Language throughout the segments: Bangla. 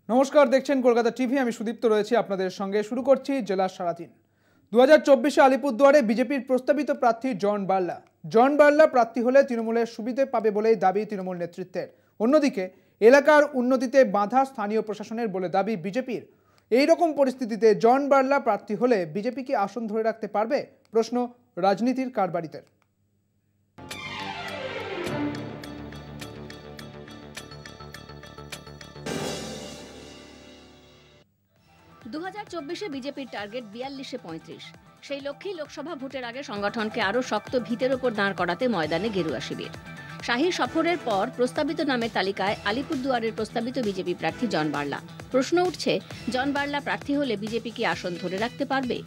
নমস্কার, দেখছেন কলকাতা টিভি। আমি সুদীপ্ত রয়েছি আপনাদের সঙ্গে। শুরু করছি জেলার সারাদিন। 2024-এ আলিপুরদুয়ারে বিজেপির প্রস্তাবিত প্রার্থী জন বার্লা প্রার্থী হলে তৃণমূলের সুবিধে পাবে বলেই দাবি তৃণমূল নেতৃত্বের। অন্যদিকে এলাকার উন্নতিতে বাধা স্থানীয় প্রশাসনের বলে দাবি বিজেপির। এই রকম পরিস্থিতিতে জন বার্লা প্রার্থী হলে বিজেপি কি আসন ধরে রাখতে পারবে? প্রশ্ন রাজনীতির কারবারিদের। 2024-এ বিজেপির টার্গেট 42-এ 35। সেই লক্ষ্যেই লোকসভা ভোটের আগে সংগঠনকে আরও শক্ত ভিতের ওপর দাঁড় করাতে ময়দানে গেরুয়া শিবির। শাহী সফরের পর প্রস্তাবিত নামের তালিকায় আলিপুরদুয়ারের প্রস্তাবিত বিজেপি প্রার্থী জন বার্লা। প্রশ্ন উঠছে, জন বার্লা প্রার্থী হলে বিজেপি কি আসন ধরে রাখতে পারবে?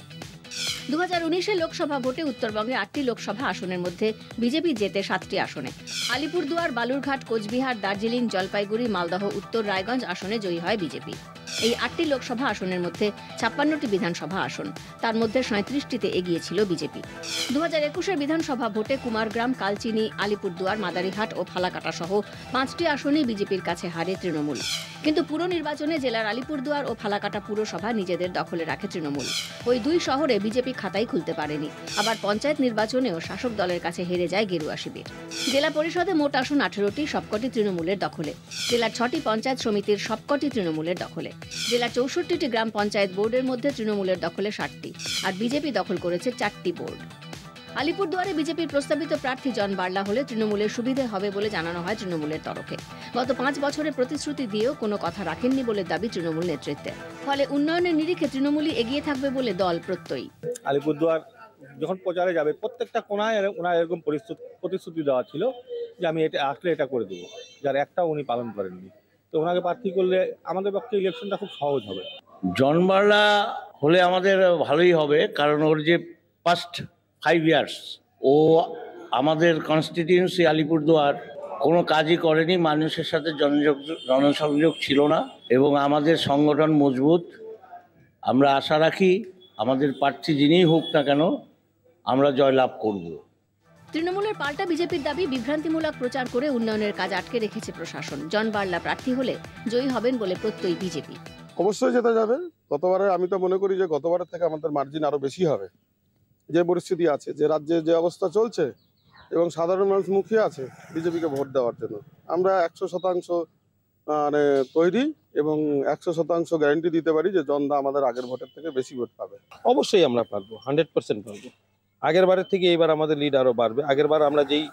2019-এর লোকসভা ভোটে উত্তরবঙ্গে 8টি লোকসভা আসনের মধ্যে বিজেপি জেতে 7টি আসনে। আলিপুরদুয়ার, বালুরঘাট, কোচবিহার, দার্জিলিং, জলপাইগুড়ি, মালদহ, উত্তর রায়গঞ্জ আসনে জয়ী হয় বিজেপি। এই 8টি লোকসভা আসনের মধ্যে 56টি বিধানসভা আসন, তার মধ্যে 37টিতে এগিয়ে ছিল বিজেপি। 2021-এর বিধানসভা ভোটে কুমারগ্রাম, কালচিনি, আলিপুরদুয়ার, মাদারিহাট ও ফালাকাটা সহ 5টি আসনেই বিজেপির কাছে হারে তৃণমূল। কিন্তু পুর নির্বাচনে জেলার আলিপুরদুয়ার ও ফালাকাটা পুরসভা নিজেদের দখলে রাখে তৃণমূল। ওই দুই শহরে বিজেপি খাতাই খুলতে পারেনি। আবার পঞ্চায়েত নির্বাচনেও শাসক দলের কাছে হেরে যায় গেরুয়া শিবির। জেলা পরিষদে মোট আসন 18টি, সবকটি তৃণমূলের দখলে। জেলার 6টি পঞ্চায়েত সমিতির সবকটি তৃণমূলের দখলে। জেলার 64টি গ্রাম পঞ্চায়েত বোর্ডের মধ্যে তৃণমূলের দখলে 60টি, আর বিজেপি দখল করেছে 4টি বোর্ড। আলিপুরদুয়ারে বিজেপির প্রস্তাবিত প্রার্থী জন বার্লা হলে তৃণমূলের সুবিধে হবে বলে জানানো হয় তৃণমূলের তরফে। গত 5 বছরের প্রতিশ্রুতি দিয়েও কোনো কথা রাখেননি বলে দাবি তৃণমূল নেতৃত্বের। ফলে উন্নয়নের নিরিখে তৃণমূলই এগিয়ে থাকবে বলে দল প্রত্যয়ী। আলিপুরদুয়ার যখন প্রচারে যাবে, প্রত্যেকটা কোনায় ওনার এরকম প্রতিশ্রুতি দেওয়া ছিল যে আমি এটা আসলে এটা করে দেবো, যার একটাও উনি পালন করেননি। তো ওনাকে প্রার্থী করলে আমাদের পক্ষে ইলেকশনটা খুব সহজ হবে। জন বার্লা হলে আমাদের ভালোই হবে, কারণ ওর যে পাস্ট 5 ইয়ার্স ও আমাদের কনস্টিটিউয়েন্সি আলিপুরদুয়ার কোনো কাজই করেনি, মানুষের সাথে জনসংযোগ ছিল না, এবং আমাদের সংগঠন মজবুত। আমরা আশা রাখি আমাদের প্রার্থী যিনিই হোক না কেন আমরা জয়লাভ করব। তৃণমূলের পাল্টা বিজেপির দাবি, বিভ্রান্তিমূলক প্রচার করে উন্নয়নের কাজ আটকে রেখেছে প্রশাসন। জন বার্লা প্রার্থী হলে জয়ী হবেন বলে প্রত্যয়ী বিজেপি। অবশ্যই যেতে যাবে। গতবারে আমি তো মনে করি যে গতবারের থেকে আমাদের মার্জিন আরো বেশি হবে। যে পরিস্থিতি আছে, যে রাজ্যে যে অবস্থা চলছে এবং সাধারণ মানুষ মুখিয়ে আছে বিজেপিকে ভোট দেওয়ার জন্য, আমরা 100% মানে তৈরি এবং 100% গ্যারান্টি দিতে পারি যে জনদা আমাদের আগের ভোটের থেকে বেশি ভোট পাবে। অবশ্যই আমরা পারবো, 100% পারবো। আগের বারের থেকে এইবার আমাদের লিড আরো বাড়বে। আগের বার আমরা যেই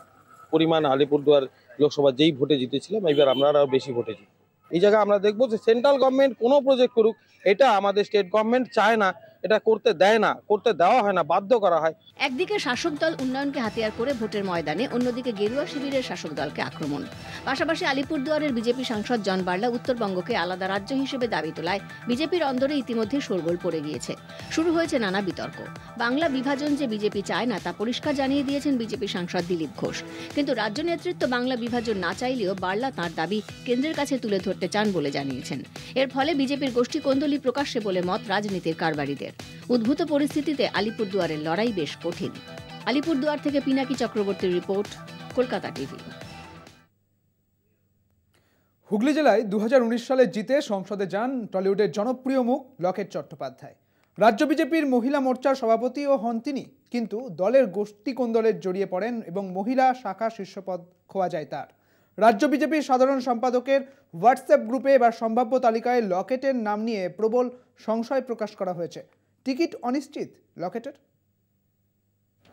পরিমাণ আলিপুরদুয়ার লোকসভা যেই ভোটে জিতেছিলাম, এইবার আমরা আরো বেশি ভোটে জিতবো। এই জায়গায় আমরা দেখবো যে সেন্ট্রাল গভর্নমেন্ট কোনো প্রজেক্ট করুক, এটা আমাদের স্টেট গভর্নমেন্ট চায় না, এটা করতে দেয় না, করতে দেওয়া হয় না, বাধ্য করা হয়। একদিকে শাসক দল উন্নয়নকে হাতিয়ার করে ভোটের ময়দানে, অন্যদিকে গেরুয়া শিবিরের শাসক দলকে আক্রমণ। পাশাপাশি আলিপুরদুয়ারের বিজেপি সাংসদ জন বার্লা উত্তরবঙ্গকে আলাদা রাজ্য হিসেবে দাবি তোলায় বিজেপির অন্দরে ইতিমধ্যে শোরগোল পড়ে গিয়েছে। শুরু হয়েছে নানা বিতর্ক। বাংলা বিভাজন যে বিজেপি চায় না তা পরিষ্কার জানিয়ে দিয়েছেন বিজেপি সাংসদ দিলীপ ঘোষ। কিন্তু রাজ্য নেতৃত্ব বাংলা বিভাজন না চাইলেও বার্লা তাঁর দাবি কেন্দ্রের কাছে তুলে ধরতে চান বলে জানিয়েছেন। এর ফলে বিজেপির গোষ্ঠী কোন্দলই প্রকাশ্যে বলে মত রাজনীতির কারবারিদের। উদ্ভূত পরিস্থিতিতে আলিপুরদুয়ারের লড়াই বেশ কঠিন। আলিপুরদুয়ার থেকে পিনাকি চক্রবর্তীর রিপোর্ট, কলকাতা টিভি। হুগলি জেলায় 2019 সালে জিতে সংসদে যান টলিউডের জনপ্রিয় মুখ লকেট চট্টোপাধ্যায়। রাজ্য বিজেপির মহিলা মোর্চার সভাপতিও হন তিনি, কিন্তু দলের গোষ্ঠী কোন্দলে জড়িয়ে পড়েন এবং মহিলা শাখা শীর্ষপদ খোয়া যায় তার। রাজ্য বিজেপির সাধারণ সম্পাদকের হোয়াটসঅ্যাপ গ্রুপে এবার সম্ভাব্য তালিকায় লকেটের নাম নিয়ে প্রবল সংশয় প্রকাশ করা হয়েছে। টিকিট অনিশ্চিত লকেটের।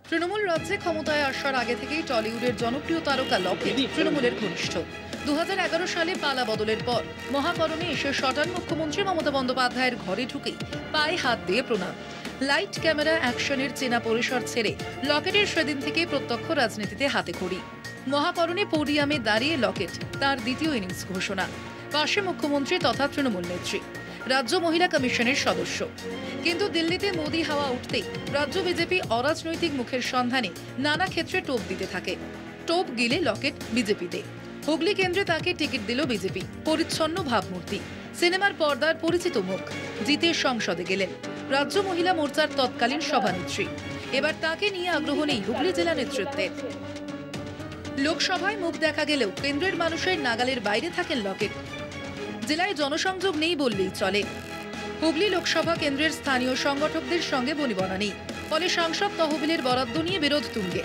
তৃণমূল রাজ্যে ক্ষমতায় আসার আগে থেকেই টলিউডের জনপ্রিয় তারকা লকেট তৃণমূলের ঘনিষ্ঠ। 2011 সালে পালা বদলের পর মহাকরণে এসে শটান মুখ্যমন্ত্রী মমতা বন্দ্যোপাধ্যায়ের ঘরে ঢুকেই পায়ে হাত দিয়ে প্রণাম। লাইট ক্যামেরা অ্যাকশনের চেনা পরিসর ছেড়ে লকেটের সেদিন থেকে প্রত্যক্ষ রাজনীতিতে হাতেখড়ি। মহাকরণে পোডিয়ামে দাঁড়িয়ে লকেট তার দ্বিতীয় ইনিংস ঘোষণা। পাশে মুখ্যমন্ত্রী তথা তৃণমূল নেত্রী, রাজ্য মহিলা কমিশনের সদস্য। কিন্তু দিল্লিতে মোদি হাওয়া উঠতেই রাজ্য বিজেপি অরাজনৈতিক মুখের সন্ধানে নানা ক্ষেত্রে টোপ দিতে থাকে। টোপ গিলে লকেট বিজেপিতে। হুগলি কেন্দ্রে তাকে টিকিট দিল বিজেপি। পরিচ্ছন্ন ভাবমূর্তি, সিনেমার পর্দার পরিচিত মুখ, জিতে সংসদে গেলেন। রাজ্য মহিলা মোর্চার তৎকালীন সভানেত্রী। এবার তাকে নিয়ে আগ্রহ নেই হুগলি জেলা নেতৃত্বের। লোকসভায় মুখ দেখা গেলেও কেন্দ্রের মানুষের নাগালের বাইরে থাকেন লকেট। জেলায় জনসংযোগ নেই বললেই চলে। হুগলি লোকসভা কেন্দ্রের স্থানীয় সংগঠকদের সঙ্গে বনিবনা নেই, ফলে সাংসদ তহবিলের বরাদ্দ নিয়ে বিরোধ তুঙ্গে।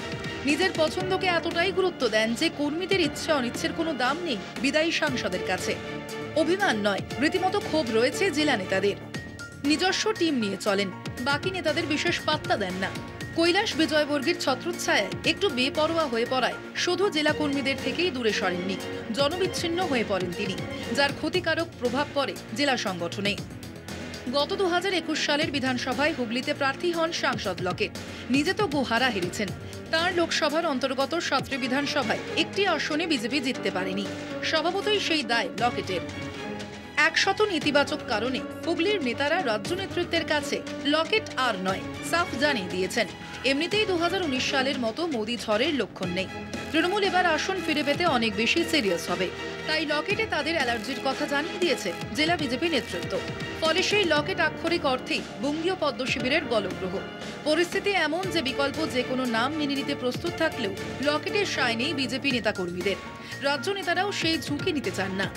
নিজের পছন্দকে এতটাই গুরুত্ব দেন যে কর্মীদের ইচ্ছে অনিচ্ছের কোনো দাম নেই বিদায়ী সাংসদের কাছে। অভিমান নয়, রীতিমতো ক্ষোভ রয়েছে জেলা নেতাদের। নিজস্ব টিম নিয়ে চলেন, বাকি নেতাদের বিশেষ পাত্তা দেন না। কৈলাস বিজয়বর্গীর ছত্রচ্ছায়ায় একটু বেপরোয়া হয়ে পড়ায় শুধু জেলা কর্মীদের থেকেই দূরে সরেননি, জনবিচ্ছিন্ন হয়ে পড়েন তিনি, যার ক্ষতিকারক প্রভাব পড়ে জেলা সংগঠনে। গত 2021 সালের বিধানসভায় হুগলিতে প্রার্থী হন সাংসদ লকেট। নিজে তো গোহারা হেরেছেন। তার লোকসভার অন্তর্গত 17 বিধানসভায় একটি আসনে বিজেপি জিততে পারেনি। স্বভাবতই সেই দায় লকেটের। 100 নেতিবাচক কারণে হুগলির নেতারা রাজ্য নেতৃত্বের কাছে লকেট আর নয় সাফ জানিয়ে দিয়েছেন, এমনিতেই 2019 সালের মতো মোদি ঝড়ের লক্ষণ নেই। তৃণমূল এবার আসন ফিরে পেতে অনেক বেশি সিরিয়াস হবে, তাই লকেটে তাদের অ্যালার্জির কথা জানিয়ে দিয়েছে জেলা বিজেপি নেতৃত্ব। ফলে সেই লকেট আক্ষরিক অর্থেই বঙ্গীয় পদ্ম শিবিরের গলগ্রহ। পরিস্থিতি এমন যে বিকল্প যে কোনো নাম মেনে নিতে প্রস্তুত থাকলেও লকেটের সায় নেই বিজেপি নেতাকর্মীদের। রাজ্য নেতারাও সেই ঝুঁকি নিতে চান না।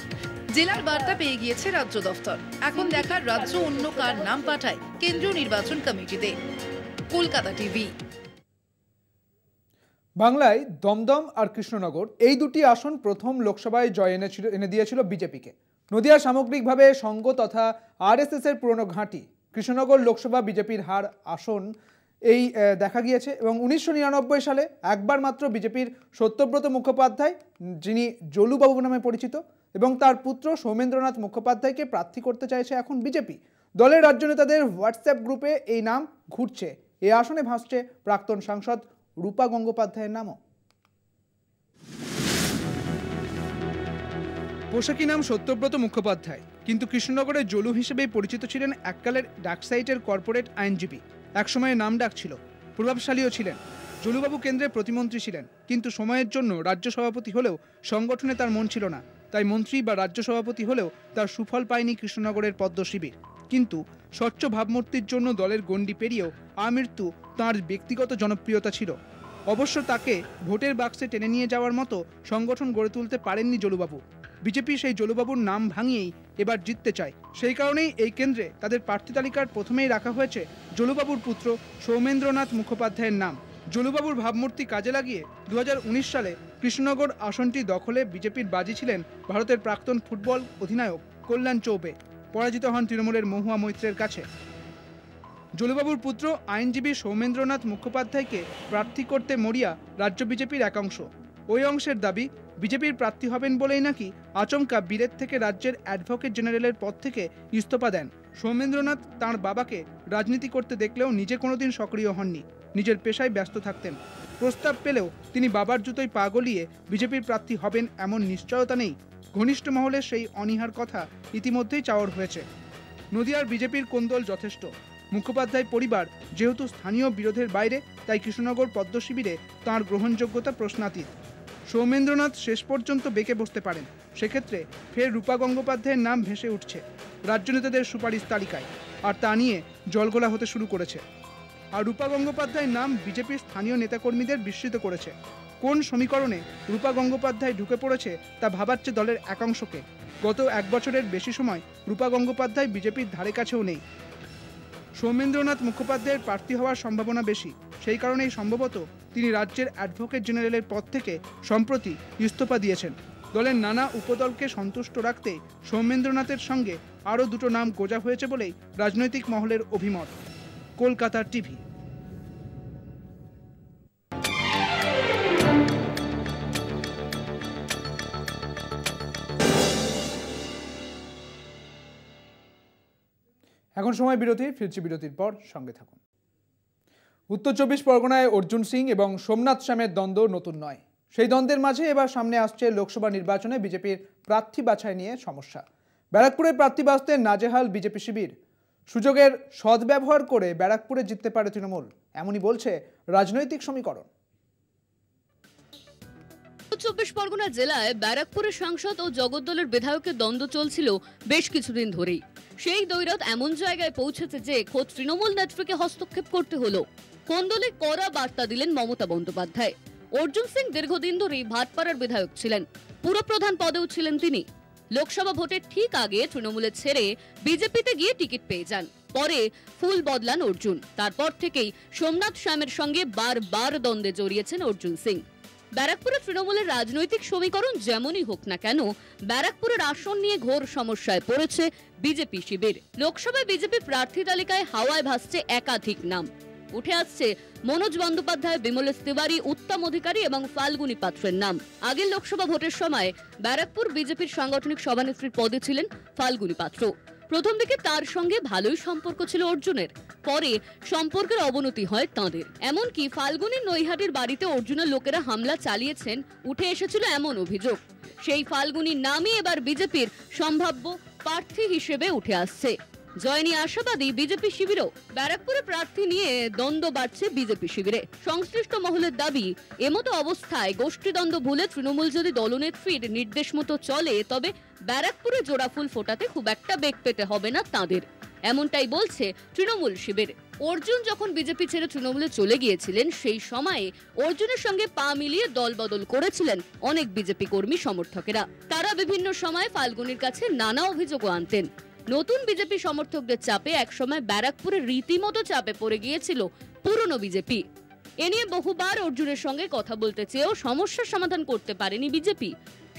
জেলার বার্তা পেয়ে গিয়েছে রাজ্য দফতর। এখন দেখার রাজ্য অন্য কার নাম পাঠায় কেন্দ্রীয় নির্বাচন কমিটিতে। কলকাতা টিভি। বাংলায় দমদম আর কৃষ্ণনগর এই দুটি আসন প্রথম লোকসভায় জয় এনে দিয়েছিল বিজেপিকে। নদিয়া সামগ্রিকভাবে সংঘ তথা আরএসএস এর পুরনো ঘাঁটি। কৃষ্ণনগর লোকসভা বিজেপির হার আসন এই দেখা গিয়েছে এবং 1999 সালে একবার মাত্র বিজেপির সত্যব্রত মুখোপাধ্যায়, যিনি জলুবাবু নামে পরিচিত, এবং তার পুত্র সৌমেন্দ্রনাথ মুখোপাধ্যায়কে প্রার্থী করতে চাইছে এখন বিজেপি। দলের রাজ্য নেতাদের হোয়াটসঅ্যাপ গ্রুপে এই নাম ঘুরছে। এই আসনে ভাসছে প্রাক্তন সাংসদ রূপা গঙ্গোপাধ্যায়ের নামও। পোশাকি নাম সত্যব্রত মুখোপাধ্যায়, কিন্তু কৃষ্ণনগরের জলু হিসেবেই পরিচিত ছিলেন এককালের ডাকসাইটের কর্পোরেট আইনজীবী। একসময়ে নাম ডাক ছিল, প্রভাবশালীও ছিলেন। জলুবাবু কেন্দ্রে প্রতিমন্ত্রী ছিলেন, কিন্তু সময়ের জন্য রাজ্য সভাপতি হলেও সংগঠনে তার মন ছিল না। তাই মন্ত্রী বা রাজ্য সভাপতি হলেও তার সুফল পায়নি কৃষ্ণনগরের পদ্ম শিবির। কিন্তু স্বচ্ছ ভাবমূর্তির জন্য দলের গণ্ডি পেরিয়েও আমৃত্যু তাঁর ব্যক্তিগত জনপ্রিয়তা ছিল। অবশ্য তাকে ভোটের বাক্সে টেনে নিয়ে যাওয়ার মতো সংগঠন গড়ে তুলতে পারেননি জলুবাবু। বিজেপি সেই জলুবাবুর নাম ভাঙিয়েই এবার জিততে চায়। সেই কারণেই এই কেন্দ্রে তাদের প্রার্থী তালিকার প্রথমেই রাখা হয়েছে জলুবাবুর পুত্র সৌমেন্দ্রনাথ মুখোপাধ্যায়ের নাম। জলুবাবুর ভাবমূর্তি কাজে লাগিয়ে 2019 সালে কৃষ্ণনগর আসনটি দখলে বিজেপির বাজি ছিলেন ভারতের প্রাক্তন ফুটবল অধিনায়ক কল্যাণ চৌবে। পরাজিত হন তৃণমূলের মহুয়া মৈত্রের কাছে। জলুবাবুর পুত্র আইনজীবী সৌমেন্দ্রনাথ মুখোপাধ্যায়কে প্রার্থী করতে মরিয়া রাজ্য বিজেপির একাংশ। ওই অংশের দাবি, বিজেপির প্রার্থী হবেন বলেই নাকি আচমকা বিলেত থেকে রাজ্যের অ্যাডভোকেট জেনারেলের পদ থেকে ইস্তফা দেন। সৌমেন্দ্রনাথ তাঁর বাবাকে রাজনীতি করতে দেখলেও নিজে কোনোদিন সক্রিয় হননি, নিজের পেশায় ব্যস্ত থাকতেন। প্রস্তাব পেলেও তিনি বাবার জুতোয় পা গলিয়ে বিজেপির প্রার্থী হবেন এমন নিশ্চয়তা নেই। ঘনিষ্ঠ মহলে সেই অনীহার কথা ইতিমধ্যেই চাওয়ার হয়েছে। নদিয়ার বিজেপির কোন্দল যথেষ্ট। মুখোপাধ্যায় পরিবার যেহেতু স্থানীয় বিরোধের বাইরে, তাই কৃষ্ণনগর পদ্ম শিবিরে তাঁর গ্রহণযোগ্যতা প্রশ্নাতীত। সৌমেন্দ্রনাথ শেষ পর্যন্ত বেঁকে বসতে পারেন, সেক্ষেত্রে ফের রূপা গঙ্গোপাধ্যায়ের নাম ভেসে উঠছে রাজ্য নেতাদের সুপারিশ তালিকায়, আর তা নিয়ে জলঘোলা হতে শুরু করেছে। আর রূপা গঙ্গোপাধ্যায়ের নাম বিজেপির স্থানীয় নেতাকর্মীদের বিস্মিত করেছে। কোন সমীকরণে রূপা গঙ্গোপাধ্যায় ঢুকে পড়েছে তা ভাবাচ্ছে দলের একাংশকে। গত 1 বছরের বেশি সময় রূপা গঙ্গোপাধ্যায় বিজেপির ধারে কাছেও নেই। সৌমেন্দ্রনাথ মুখোপাধ্যায়ের প্রার্থী হওয়ার সম্ভাবনা বেশি, সেই কারণেই সম্ভবত তিনি রাজ্যের অ্যাডভোকেট জেনারেলের পদ থেকে সম্প্রতি ইস্তফা দিয়েছেন। দলের নানা উপদলকে সন্তুষ্ট রাখতে সৌমেন্দ্রনাথের সঙ্গে আরও 2টো নাম গোজা হয়েছে বলেই রাজনৈতিক মহলের অভিমত। কলকাতা টিভি। এখন সময় বিরতি, ফিরছি বিরতির পর, সঙ্গে থাকুন। উত্তর 24 পরগনায় অর্জুন সিং এবং সোমনাথ শ্যামের দ্বন্দ্ব নতুন নয়। সেই দ্বন্দ্বের মাঝে এবার সামনে আসছে লোকসভা নির্বাচনে বিজেপির প্রার্থী বাছাই নিয়ে সমস্যা। ব্যারাকপুরে প্রার্থী বাছতে নাজেহাল বিজেপি শিবির। সুযোগের সদ্ব্যবহার করে ব্যারাকপুরে জিততে পারে তৃণমূল, এমনই বলছে রাজনৈতিক সমীকরণ। 24 পরগনা জেলায় ব্যারাকপুরের সাংসদ ও জগদ্দলের বিধায়কের দ্বন্দ্ব চলছিল বেশ কিছুদিন ধরেই। সেই দৈরাত এমন জায়গায় পৌঁছেছে যে খোদ তৃণমূল নেত্রীকে হস্তক্ষেপ করতে হলো। কোন্দলে কড়া বার্তা দিলেন মমতা বন্দ্যোপাধ্যায়। অর্জুন সিং দীর্ঘদিন ধরেই ভাটপাড়ার বিধায়ক ছিলেন, পুরপ্রধান পদেও ছিলেন তিনি। লোকসভা ভোটের ঠিক আগে তৃণমূলে ছেড়ে বিজেপিতে গিয়ে টিকিট পেয়ে যান। পরে ফুল বদলান অর্জুন। তারপর থেকেই সোমনাথ শ্যামের সঙ্গে বারবার দ্বন্দ্বে জড়িয়েছেন অর্জুন সিং। ব্যারাকপুরে তৃণমূলের রাজনৈতিক সমীকরণ যেমনই হোক না কেন, ব্যারাকপুরের আসন নিয়ে ঘোর সমস্যায় পড়েছে বিজেপি শিবির। লোকসভায় বিজেপি প্রার্থী তালিকায় হাওয়ায় ভাসছে একাধিক নাম। উঠে আসছে মনোজ বন্দ্যোপাধ্যায়, বিমলেশ তিওয়ারি, উত্তম অধিকারী এবং ফাল্গুনী পাত্রের নাম। আগের লোকসভা ভোটের সময় ব্যারাকপুর বিজেপির সাংগঠনিক সভানেত্রীর পদে ছিলেন ফাল্গুনী পাত্র। প্রথম দিকে তার সঙ্গে ভালোই সম্পর্ক ছিল অর্জুনের, পরে সম্পর্কের অবনতি হয় তাঁদের। এমনকি ফাল্গুনীর নৈহাটির বাড়িতে অর্জুনের লোকেরা হামলা চালিয়েছেন, উঠে এসেছিল এমন অভিযোগ। সেই ফাল্গুনীর নামই এবার বিজেপির সম্ভাব্য প্রার্থী হিসেবে উঠে আসছে। জয় নিয়ে আশাবাদী বিজেপি শিবিরও। ব্যারাকপুরে প্রার্থী নিয়ে দ্বন্দ্ব বাড়ছে বিজেপি শিবিরে। সংশ্লিষ্ট মহলের দাবি, এমতো অবস্থায় গোষ্ঠীদ্বন্দ্ব ভুলে তৃণমূল যদি দলনেত্রীর নির্দেশ মতো চলে, তবে ব্যারাকপুরে জোড়া ফুল ফোটাতে খুব একটা বেগ পেতে হবে না তাঁদের। এমনটাই বলছে তৃণমূল শিবির। অর্জুন যখন বিজেপি ছেড়ে তৃণমূলে চলে গিয়েছিলেন, সেই সময়ে অর্জুনের সঙ্গে পা মিলিয়ে দল বদল করেছিলেন অনেক বিজেপি কর্মী সমর্থকেরা। তারা বিভিন্ন সময় ফাল্গুনীর কাছে নানা অভিযোগও আনতেন। নতুন বিজেপি সমর্থকদের চাপে একসময় ব্যারাকপুরে রীতিমতো চাপে পড়ে গিয়েছিল পুরনো বিজেপি। এ নিয়ে বহুবার অর্জুনের সঙ্গে কথা বলতে চেয়েও সমস্যার সমাধান করতে পারেনি বিজেপি।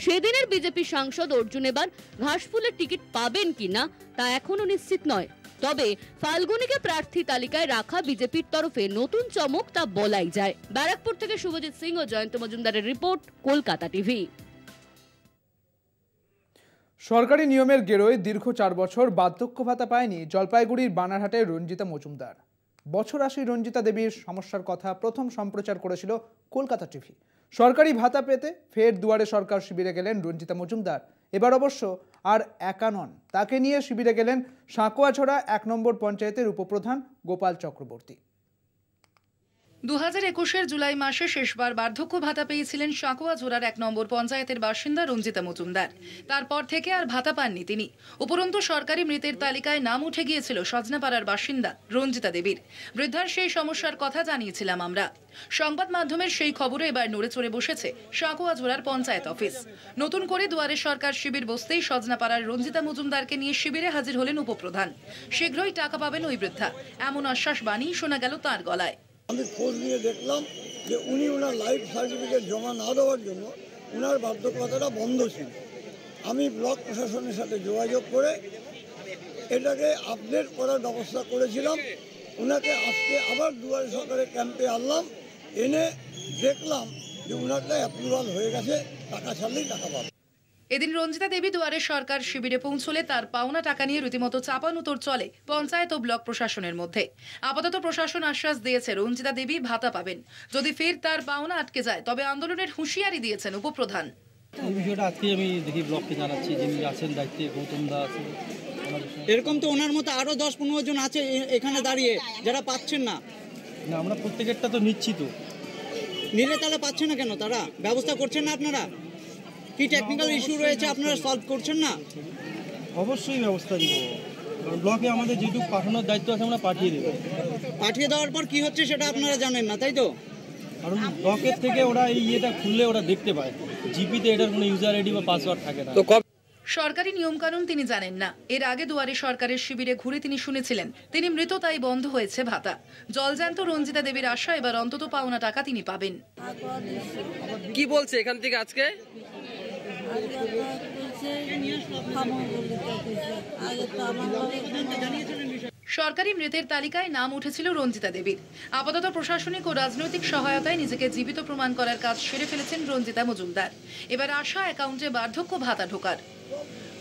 সেদিনের বিজেপি সাংসদ অর্জুন এবার ঘাসফুলের টিকিট পাবেন কিনা তা এখনো নিশ্চিত নয়। তবে ফাল্গুনীকে প্রার্থী তালিকায় রাখা বিজেপির তরফে নতুন চমক তা বলাই যায়। ব্যারাকপুর থেকে শুভজিৎ সিং ও জয়ন্ত মজুমদারের রিপোর্ট, কলকাতা টিভি। সরকারি নিয়মের গেরোয় দীর্ঘ 4 বছর বার্ধক্য ভাতা পায়নি জলপাইগুড়ির বানারহাটের রঞ্জিতা মজুমদার। বছর 80 রঞ্জিতা দেবীর সমস্যার কথা প্রথম সম্প্রচার করেছিল কলকাতা টিভি। সরকারি ভাতা পেতে ফের দুয়ারে সরকার শিবিরে গেলেন রঞ্জিতা মজুমদার। এবার অবশ্য আর একা নন, তাকে নিয়ে শিবিরে গেলেন সাঁকোয়াছড়া 1 নম্বর পঞ্চায়েতের উপপ্রধান গোপাল চক্রবর্তী। 2021-এর জুলাই মাসে শেষবার বার্ধক্য ভাতা পেয়েছিলেন সাঁকোয়াঝোড়ার 1 নম্বর পঞ্চায়েতের বাসিন্দা রঞ্জিতা মজুমদার। তারপর থেকে আর ভাতা পাননি তিনি। উপরন্তু সরকারি মৃতের তালিকায় নাম উঠে গিয়েছিল সজনাপাড়ার বাসিন্দা রঞ্জিতা দেবীর। বৃদ্ধার সেই সমস্যার কথা জানিয়েছিলাম আমরা। সংবাদ মাধ্যমের সেই খবরে এবার নড়ে চড়ে বসেছে সাঁকোয়াঝোড়ার পঞ্চায়েত অফিস। নতুন করে দুয়ারে সরকার শিবির বসতেই সজনাপাড়ার রঞ্জিতা মজুমদারকে নিয়ে শিবিরে হাজির হলেন উপপ্রধান। শীঘ্রই টাকা পাবেন ওই বৃদ্ধা, এমন আশ্বাস বাণী শোনা গেল তার গলায়। আমি খোঁজ নিয়ে দেখলাম যে উনি ওনার লাইফ সার্টিফিকেট জমা না দেওয়ার জন্য ওনার বার্ধক্য ভাতাটা বন্ধ ছিল। আমি ব্লক প্রশাসনের সাথে যোগাযোগ করে এটাকে আপডেট করার ব্যবস্থা করেছিলাম। ওনাকে আজকে আবার দুয়ারে সরকারের ক্যাম্পে আনলাম, এনে দেখলাম যে ওনারটা অ্যাপ্রুভাল হয়ে গেছে, টাকা ছাড়লেই টাকা পাবে। এদিন রঞ্জিতা দেবী দুয়ারে সরকার শিবিরে পৌঁছলে তার পাওনা টাকা নিয়ে রীতিমতো চাপানুতোর চলে পঞ্চায়েত ও ব্লক প্রশাসনের মধ্যে। আপাতত প্রশাসন আশ্বাস দিয়েছে রঞ্জিতা দেবী ভাতা পাবেন। যদি ফের তার পাওনা আটকে যায় তবে আন্দোলনের হুঁশিয়ারি দিয়েছেন উপপ্রধান। এই বিষয়টা আজকে আমি দেখি ব্লককে জানাচ্ছি, যিনি আছেন দায়িত্বে গৌতম দা আছে। এরকম তো ওনার মতো আরো 10-15 জন আছে এখানে দাঁড়িয়ে যারা পাচ্ছেন না। না, আমরা প্রত্যেকেরটা তো নিচ্ছি, তো নিলে তাহলে পাচ্ছেন না কেন? তারা ব্যবস্থা করছেন না? আপনারা কি টেকনিক্যাল ইস্যু রয়েছে আপনারা সলভ করছেন না? অবশ্যই ব্যবস্থা নিব। ব্লকে আমাদের যেটুকু পাঠানোর দায়িত্ব আছে আমরা পাঠিয়ে দেবো। পাঠিয়ে দেওয়ার পর কি হচ্ছে সেটা আপনারা জানেন না, তাই তো? কারণ ব্লকের থেকে ওরা এই ইয়েটা খুললে ওরা দেখতে পায়, জিপিতে এটার কোনো ইউজার আইডি বা পাসওয়ার্ড থাকে না। সরকারি নিয়মকানুন তিনি জানেন না। এর আগে দুয়ারে সরকারের শিবিরে ঘুরে তিনি শুনেছিলেন তিনি মৃত, তাই বন্ধ হয়েছে ভাতা। জলজ্যান্ত রঞ্জিতা দেবীর আশা এবার অন্তত পাওনা টাকা তিনি পাবেন। কি বলছে এখান থেকে আজকে? সরকারি মৃতের তালিকায় নাম উঠেছিল রঞ্জিতা দেবীর। আপাতত প্রশাসনিক ও রাজনৈতিক সহায়তায় নিজেকে জীবিত প্রমাণ করার কাজ সেরে ফেলেছেন রঞ্জিতা মজুমদার। এবার আশা অ্যাকাউন্টে বার্ধক্য ভাতা ঢোকার।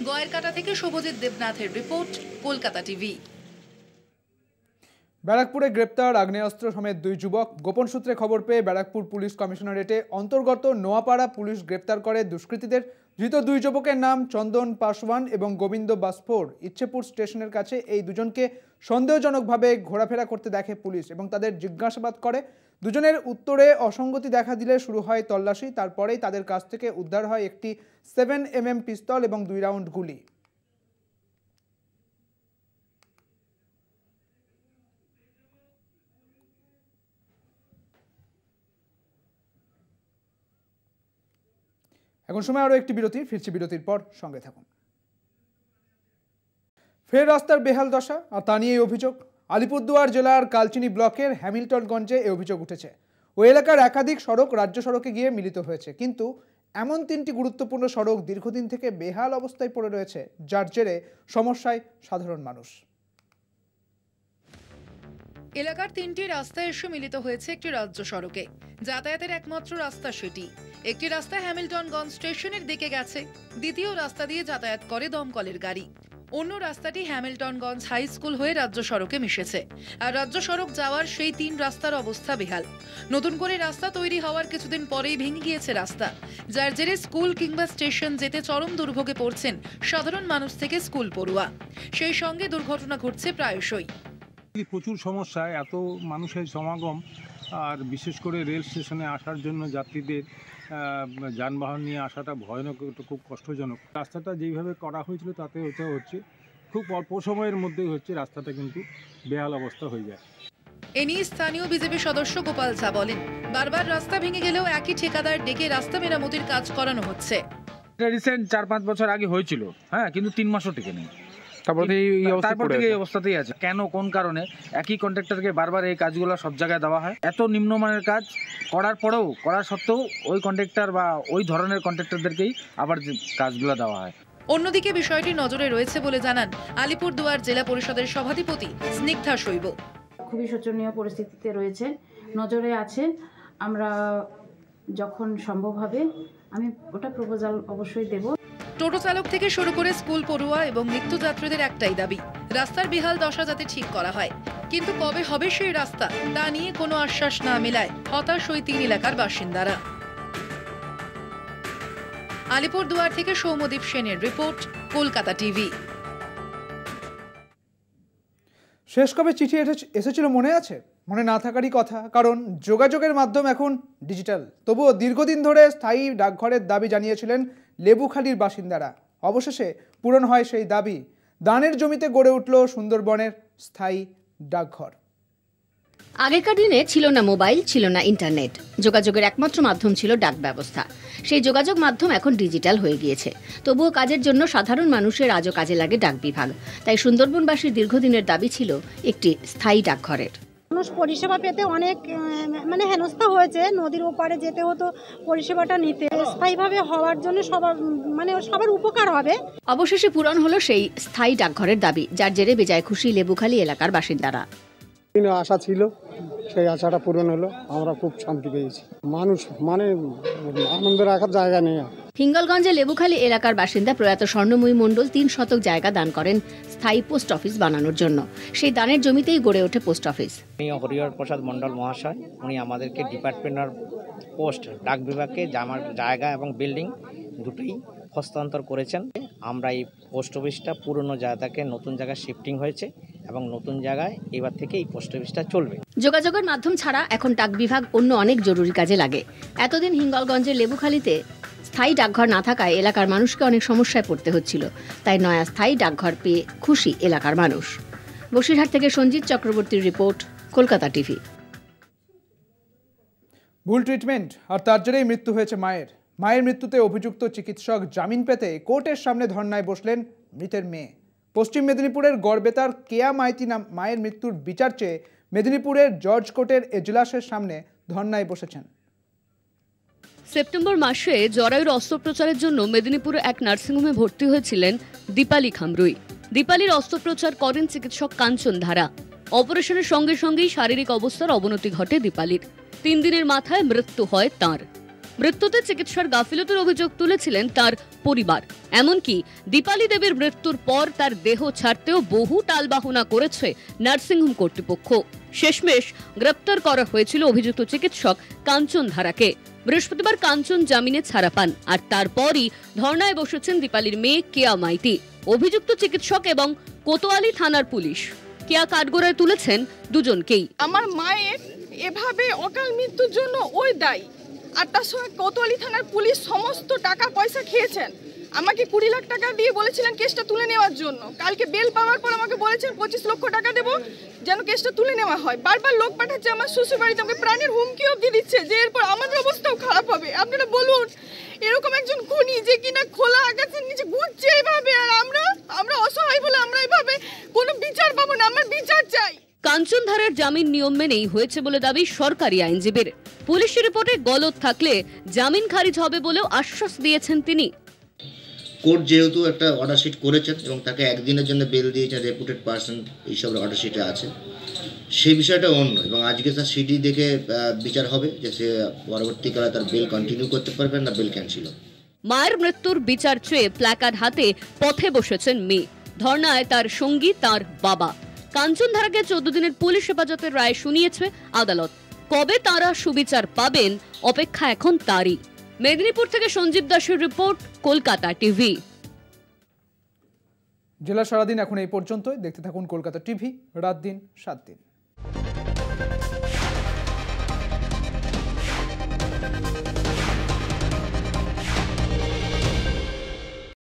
গয়েরকাটা থেকে শুভজিৎ দেবনাথের রিপোর্ট, কলকাতা টিভি। ব্যারাকপুরে গ্রেপ্তার আগ্নেয়াস্ত্র সমেত 2 যুবক। গোপন সূত্রে খবর পেয়ে ব্যারাকপুর পুলিশ কমিশনারেটে অন্তর্গত নোয়াপাড়া পুলিশ গ্রেপ্তার করে দুষ্কৃতীদের। ধৃত 2 যুবকের নাম চন্দন পাসওয়ান এবং গোবিন্দ বাসফোর। ইচ্ছেপুর স্টেশনের কাছে এই দুজনকে সন্দেহজনকভাবে ঘোরাফেরা করতে দেখে পুলিশ এবং তাদের জিজ্ঞাসাবাদ করে। দুজনের উত্তরে অসঙ্গতি দেখা দিলে শুরু হয় তল্লাশি। তারপরেই তাদের কাছ থেকে উদ্ধার হয় একটি 7mm পিস্তল এবং 2 রাউন্ড গুলি। এখন সময় আরও একটি বিরতি। ফিরছি বিরতির পর, সঙ্গে থাকুন। ফের রাস্তার বেহাল দশা আর তা নিয়েই অভিযোগ। আলিপুরদুয়ার জেলার কালচিনি ব্লকের হ্যামিল্টনগঞ্জে এই অভিযোগ উঠেছে। ওই এলাকার একাধিক সড়ক রাজ্য সড়কে গিয়ে মিলিত হয়েছে, কিন্তু এমন 3টি গুরুত্বপূর্ণ সড়ক দীর্ঘদিন থেকে বেহাল অবস্থায় পড়ে রয়েছে, যার জেরে সমস্যায় সাধারণ মানুষ। এলাকার 3টি রাস্তা এসে মিলিত হয়েছে একটি রাজ্য সড়কে। যাতায়াতের একমাত্র রাস্তা সেটি। একটি রাস্তা হ্যামিল্টনগঞ্জ স্টেশনের দিকে গেছে, দ্বিতীয় রাস্তা দিয়ে যাতায়াত করে দমকলের গাড়ি। অন্য রাস্তাটি হ্যামিল্টনগঞ্জ হাই স্কুল হয়ে রাজ্য সড়কে মিশেছে। আর রাজ্য সড়ক যাওয়ার সেই 3 রাস্তার অবস্থা বেহাল। নতুন করে রাস্তা তৈরি হওয়ার কিছুদিন পরেই ভেঙে গিয়েছে রাস্তা, যার জেরে স্কুল কিংবা স্টেশন যেতে চরম দুর্ভোগে পড়ছেন সাধারণ মানুষ থেকে স্কুল পড়ুয়া। সেই সঙ্গে দুর্ঘটনা ঘটছে প্রায়শই। প্রচুর সমস্যা, এত মানুষের সমাগম, আর বিশেষ করে রেল স্টেশনে আসার জন্য যাত্রীদের যানবাহন নিয়ে আসাটা ভয়ানক, খুব কষ্টজনক। রাস্তাটা যেইভাবে করা হয়েছিল তাতে হচ্ছে খুব অল্প সময়ের মধ্যেই হচ্ছে রাস্তাটা কিন্তু বেহাল অবস্থা হয়ে যায়। এ নিয়ে স্থানীয় বিজেপি সদস্য গোপাল ঝা বলেন, বারবার রাস্তা ভেঙে গেলেও একই ঠিকাদার ডেকে রাস্তা মেরামতির কাজ করানো হচ্ছে। এটা রিসেন্ট 4-5 বছর আগে হয়েছিল, হ্যাঁ, কিন্তু 3 মাসও টিকে নেই। তারপর থেকে এই অবস্থাতেই আছে। কেন, কোন কারণে একই কন্ট্রাক্টরকে বারবার এই কাজগুলো সব জায়গায় দেওয়া হয়? এত নিম্নমানের কাজ করার সত্ত্বেও ওই কন্ট্রাক্টর বা ওই ধরনের কন্ট্রাক্টরদেরকেই আবার কাজগুলো দেওয়া হয়। অন্যদিকে বিষয়টি নজরে রয়েছে বলে জানান আলিপুরদুয়ার জেলা পরিষদের সভাধিপতি স্নিগ্ধা শৈব। খুবই শোচনীয় পরিস্থিতিতে রয়েছে, নজরে আছে। আমরা যখন সম্ভব হবে আমি ওটা প্রপোজাল অবশ্যই দেব। টোটো চালক থেকে শুরু করে স্কুল পড়ুয়া এবং নিত্যযাত্রীদের একটাই দাবি, রাস্তার বেহাল দশা যাতে ঠিক করা হয়। কিন্তু কবে হবে সেই রাস্তা, তা নিয়ে কোনো আশ্বাস না মেলায় হতাশ ওই 3 এলাকার বাসিন্দারা। আলিপুরদুয়ার থেকে সৌম্যদীপ সেনের রিপোর্ট, কলকাতা টিভি। শেষ কবে চিঠি এসেছিল মনে আছে? মনে না থাকারই কথা, কারণ যোগাযোগের মাধ্যম এখন ডিজিটাল। তবুও দীর্ঘদিন ধরে স্থায়ী ডাকঘরের দাবি জানিয়েছিলেন লেবুখালীর বাসিন্দারা। অবশেষে পূরণ হয় সেই দাবি। দানের জমিতে গড়ে উঠল সুন্দরবনের স্থায়ী ডাকঘর। আগেকার দিনে ছিল না মোবাইল, ছিল না ইন্টারনেট। যোগাযোগের একমাত্র মাধ্যম ছিল ডাক ব্যবস্থা। সেই যোগাযোগ মাধ্যম এখন ডিজিটাল হয়ে গিয়েছে। তবুও কাজের জন্য সাধারণ মানুষের আজও কাজে লাগে ডাক বিভাগ। তাই সুন্দরবনবাসীর দীর্ঘদিনের দাবি ছিল একটি স্থায়ী ডাকঘরের। মানুষ পরিষেবা পেতে অনেক হেনস্থা হয়েছে। নদীর ওপারে যেতে হতো পরিষেবাটা নিতে। স্থায়ীভাবে হওয়ার জন্য সবার উপকার হবে। অবশেষে পূরণ হলো সেই স্থায়ী ডাকঘরের দাবি, যার জেরে বেজায় খুশি লেবুখালী এলাকার বাসিন্দারা। আশা ছিল, সেই আশাটা পূরণ হলো। আমরা খুব শান্তি পেয়েছি। মানুষ আনন্দ রাখার জায়গা নেই। হিঙ্গলগঞ্জে লেবুখালী এলাকার বাসিন্দা প্রয়াত স্বর্ণময়ী মণ্ডল 3 শতক জায়গা দান করেন স্থায়ী পোস্ট অফিস বানানোর জন্য। সেই দানের জমিতেই গড়ে ওঠে পোস্ট অফিস। হরিহর প্রসাদ মণ্ডল মহাশয়, উনি আমাদেরকে ডিপার্টমেন্টাল পোস্ট ডাক বিভাগকে জায়গা এবং বিল্ডিং দুটোই হস্তান্তর করেছেন। আমরা এই পোস্ট অফিসটা পুরনো জায়গা থেকে নতুন জায়গায় শিফটিং হয়েছে এবং নতুন জায়গায় এবার থেকে এই পোস্ট অফিসটা চলবে। যোগাযোগের মাধ্যম ছাড়া এখন ডাক বিভাগ অন্য অনেক জরুরি কাজে লাগে। এতদিন হিঙ্গলগঞ্জের লেবুখালীতে স্থায়ী ডাকঘর না থাকায় এলাকার মানুষকে অনেক সমস্যায় পড়তে হচ্ছিল। তাই নয়া স্থায়ী ডাকঘর পেয়ে খুশি এলাকার মানুষ। বসিরহাট থেকে সঞ্জিত চক্রবর্তীর রিপোর্ট, কলকাতা টিভি। ভুল ট্রিটমেন্ট আর তার জেরেই মৃত্যু হয়েছে মায়ের। মায়ের মৃত্যুতে অভিযুক্ত চিকিৎসক জামিন পেতে কোর্টের সামনে ধর্নায় বসলেন মৃতের মেয়ে। পশ্চিম মেদিনীপুরের গড়বেতার কেয়া মাইতি মায়ের মৃত্যুর বিচার চেয়ে মেদিনীপুরের জর্জ কোর্টের এজলাসের সামনে ধর্নায় বসেছেন। সেপ্টেম্বর মাসে জরায়ুর অস্ত্রোপচারের জন্য মেদিনীপুরে এক নার্সিংহোমে ভর্তি হয়েছিলেন দীপালি খামরুই। দীপালির অস্ত্রোপচার করেন চিকিৎসক কাঞ্চন ধারা। অপারেশনের সঙ্গে সঙ্গেই শারীরিক অবস্থার অবনতি ঘটে দীপালির। 3 দিনের মাথায় মৃত্যু হয় তাঁর। মৃত্যুতে চিকিৎসার গাফিলতির অভিযোগ তুলেছিলেন তার পরিবার। এমনকি দীপালি দেবীর মৃত্যুর পর তার দেহ ছাড়তেও বহু টালবাহনা করেছে নার্সিংহোম কর্তৃপক্ষ। শেষমেশ গ্রেপ্তার করা হয়েছিল অভিযুক্ত চিকিৎসক কাঞ্চন ধারাকে। বৃহস্পতিবার কাঞ্চন জামিনে ছাড়া পান, আর তারপরই ধর্নায় বসেছেন দীপালির মেয়ে কেয়া মাইতি, অভিযুক্ত চিকিৎসক এবং কোতোয়ালি থানার পুলিশ। কেয়া কাঠগড়ায় তুলেছেন দুজনকেই। আমার মায়ের এভাবে অকাল মৃত্যুর জন্য ওই দায়ী। 8টার সময় কোতোয়ালি থানার পুলিশ সমস্ত টাকা পয়সা খেয়েছেন। আমাকে 20 লাখ টাকা দিয়ে বলেছিলেন কেসটা তুলে নেওয়ার জন্য। কালকে বেল পাওয়ার পর আমাকে বলেছেন 25 লক্ষ টাকা দেবো যেন কেসটা তুলে নেওয়া হয়। বারবার লোক পাঠাচ্ছে আমার শ্বশুর বাড়িতে, আমাকে প্রাণের হুমকি অবধি দিচ্ছে যে এরপর আমাদের অবস্থাও খারাপ হবে। আপনারা বলুন, এরকম একজন খুনি যে কিনা খোলা আকাশের নিচে ঘুরছে এইভাবে, আর আমরা অসহায় বলে আমরা এইভাবে কাঞ্চন ধারার জামিন নিয়ম মেনেই হয়েছে বলে দাবি সরকারি আইনজীবীর। পুলিশের রিপোর্টে গলদ থাকলে জামিন খারিজ হবে বলেও আশ্বাস দিয়েছেন তিনি। কোর্ট যেহেতু একটা অর্ডার শিট করেছেন এবং তাকে একদিনের জন্য বেল দিয়েছেন, রেপুটেড পার্সন এইসব অর্ডার শিটে আছে, সেই বিষয়টা অন্য। এবং আজকে তার সিডি দেখে বিচার হবে যে সে পরবর্তীকালে তার বেল কন্টিনিউ করতে পারবেন না বেল ক্যান্সেল হবে। মায়ের মৃত্যুর বিচার চেয়ে প্ল্যাকার্ড হাতে পথে বসেছেন মেয়ে। ধর্নায় তার সঙ্গী তার বাবা। কাঞ্চন ধারাকে 14 দিনের পুলিশ হেফাজতের রায় শুনিয়েছে আদালত। কবে তারা সুবিচার পাবেন অপেক্ষা এখন তারই। মেদিনীপুর থেকে সঞ্জীব দাসের রিপোর্ট, কলকাতা টিভি। জেলা সারাদিন এখন এই পর্যন্তই। দেখতে থাকুন কলকাতা টিভি, রাত দিন 7 দিন।